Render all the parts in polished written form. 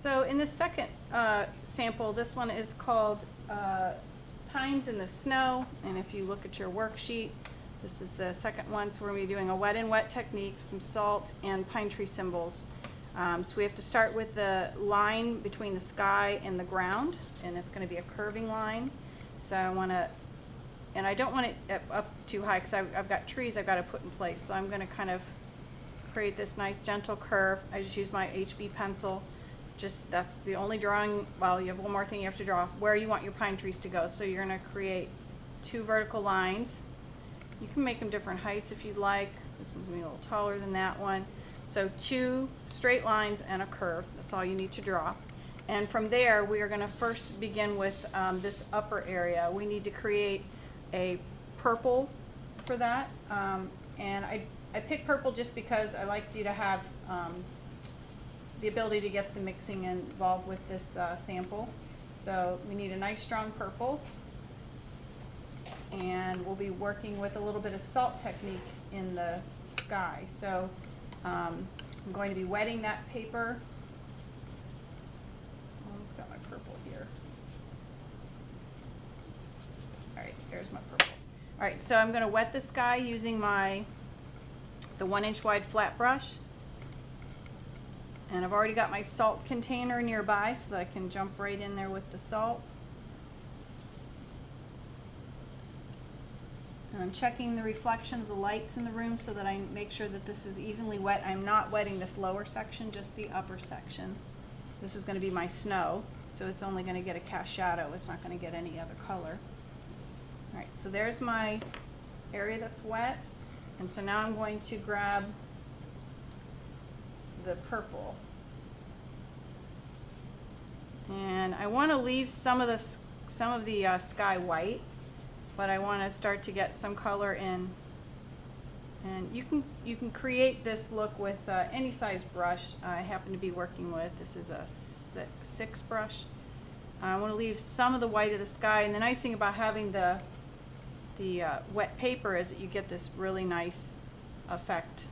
So in the second sample, this one is called Pines in the Snow, and if you look at your worksheet, this is the second one. So we're going to be doing a wet and wet technique, some salt, and pine tree symbols. So we have to start with the line between the sky and the ground, and it's going to be a curving line. So I want to, and I don't want it up too high because I've got trees I've got to put in place. So I'm going to kind of create this nice gentle curve. I just use my HB pencil. Just, that's the only drawing. Well, you have one more thing you have to draw, where you want your pine trees to go. So you're going to create two vertical lines. You can make them different heights if you'd like. This one's going to be a little taller than that one. So two straight lines and a curve. That's all you need to draw. And from there, we are going to first begin with this upper area. We need to create a purple for that. And I picked purple just because I liked you to have the ability to get some mixing involved with this sample. So we need a nice strong purple, and we'll be working with a little bit of salt technique in the sky. So I'm going to be wetting that paper. Almost got my purple here. All right, there's my purple. All right, so I'm going to wet the sky using the 1-inch wide flat brush. And I've already got my salt container nearby so that I can jump right in there with the salt. And I'm checking the reflection of the lights in the room so that I make sure that this is evenly wet. I'm not wetting this lower section, just the upper section. This is going to be my snow, so it's only going to get a cast shadow. It's not going to get any other color. All right, so there's my area that's wet. And so now I'm going to grab the purple, and I want to leave some of the sky white, but I want to start to get some color in. And you can create this look with any size brush. I happen to be working with, this is a 6 brush. I want to leave some of the white of the sky, and the nice thing about having the wet paper is that you get this really nice effect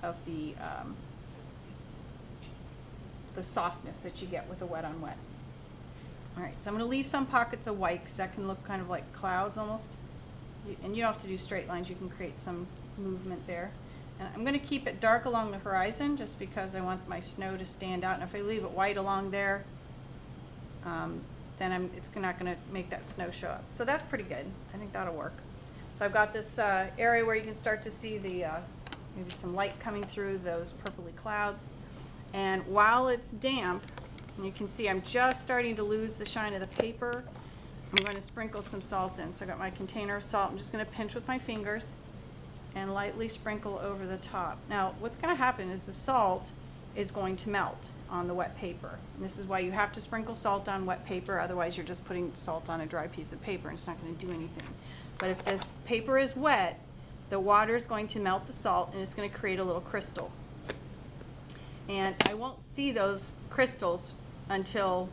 of the softness that you get with a wet on wet. All right, so I'm going to leave some pockets of white because that can look kind of like clouds almost. And you don't have to do straight lines, you can create some movement there. And I'm going to keep it dark along the horizon just because I want my snow to stand out. And if I leave it white along there, then it's not going to make that snow show up. So that's pretty good. I think that'll work. So I've got this area where you can start to see the maybe some light coming through those purpley clouds. And while it's damp, and you can see I'm just starting to lose the shine of the paper, I'm going to sprinkle some salt in. So I got my container of salt. I'm just going to pinch with my fingers and lightly sprinkle over the top. Now what's going to happen is the salt is going to melt on the wet paper. And this is why you have to sprinkle salt on wet paper, otherwise you're just putting salt on a dry piece of paper and it's not going to do anything. But if this paper is wet, the water is going to melt the salt and it's going to create a little crystal. And I won't see those crystals until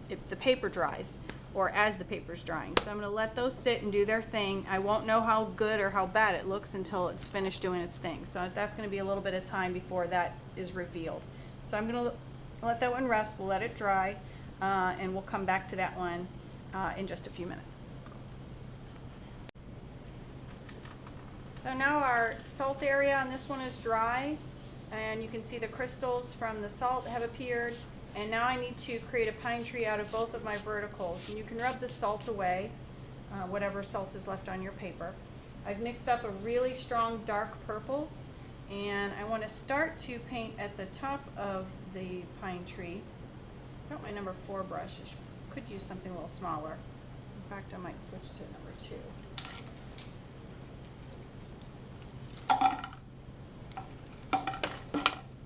the paper dries, or as the paper's drying. So I'm going to let those sit and do their thing. I won't know how good or how bad it looks until it's finished doing its thing. So that's going to be a little bit of time before that is revealed. So I'm going to let that one rest. We'll let it dry, and we'll come back to that one in just a few minutes. So now our salt area on this one is dry, and you can see the crystals from the salt have appeared. And now I need to create a pine tree out of both of my verticals. And you can rub the salt away, whatever salt is left on your paper. I've mixed up a really strong dark purple, and I want to start to paint at the top of the pine tree. I've got my number 4 brush. I could use something a little smaller. In fact, I might switch to number 2.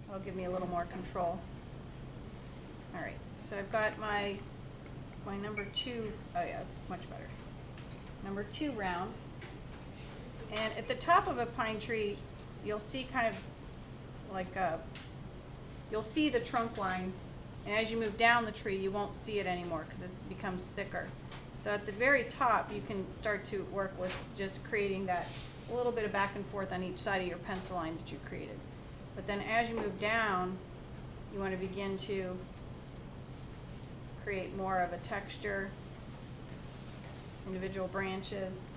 That'll give me a little more control. All right, so I've got my number 2, oh yeah, it's much better. Number 2 round. And at the top of a pine tree, you'll see kind of like you'll see the trunk line, and as you move down the tree, you won't see it anymore because it becomes thicker. So at the very top, you can start to work with just creating that a little bit of back and forth on each side of your pencil line that you created. But then as you move down, you want to begin to create more of a texture. Individual branches,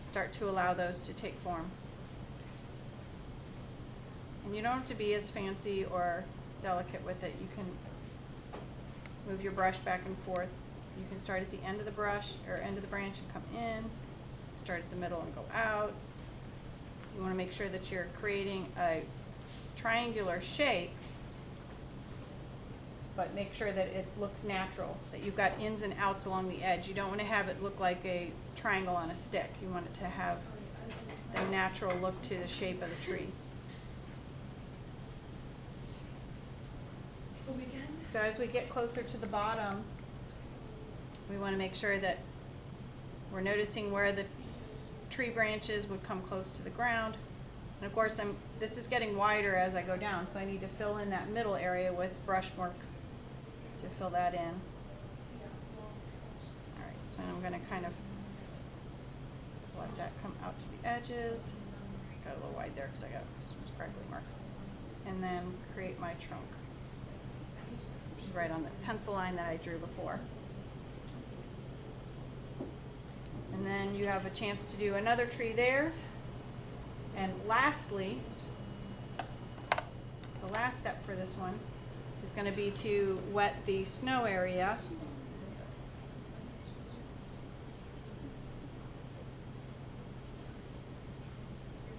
start to allow those to take form. And you don't have to be as fancy or delicate with it. You can move your brush back and forth. You can start at the end of the brush or end of the branch and come in, start at the middle and go out. You want to make sure that you're creating a triangular shape, but make sure that it looks natural, that you've got ins and outs along the edge. You don't want to have it look like a triangle on a stick. You want it to have the natural look to the shape of the tree. So as we get closer to the bottom, we want to make sure that we're noticing where the tree branches would come close to the ground. And of course, this is getting wider as I go down, so I need to fill in that middle area with brush marks to fill that in. Alright, so I'm going to kind of let that come out to the edges. Got a little wide there because I got some sparkly marks. And then create my trunk, which is right on the pencil line that I drew before. And then you have a chance to do another tree there. And lastly, the last step for this one is going to be to wet the snow area.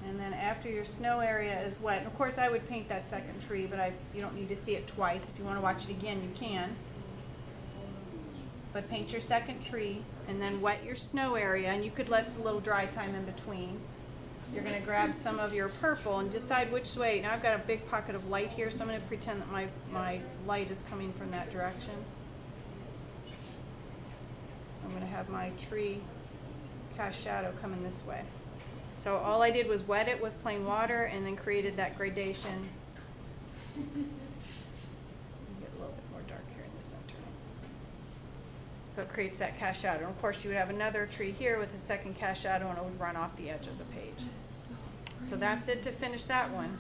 And then after your snow area is wet, and of course I would paint that second tree, but you don't need to see it twice. If you want to watch it again, you can. But paint your second tree and then wet your snow area, and you could let a little dry time in between. You're going to grab some of your purple and decide which way. Now I've got a big pocket of light here, so I'm going to pretend that my light is coming from that direction. So I'm going to have my tree cast shadow coming this way. So all I did was wet it with plain water and then created that gradation. Get a little bit more dark here in the center. So it creates that cast shadow. And of course you would have another tree here with a second cast shadow, and it would run off the edge of the page. So that's it to finish that one.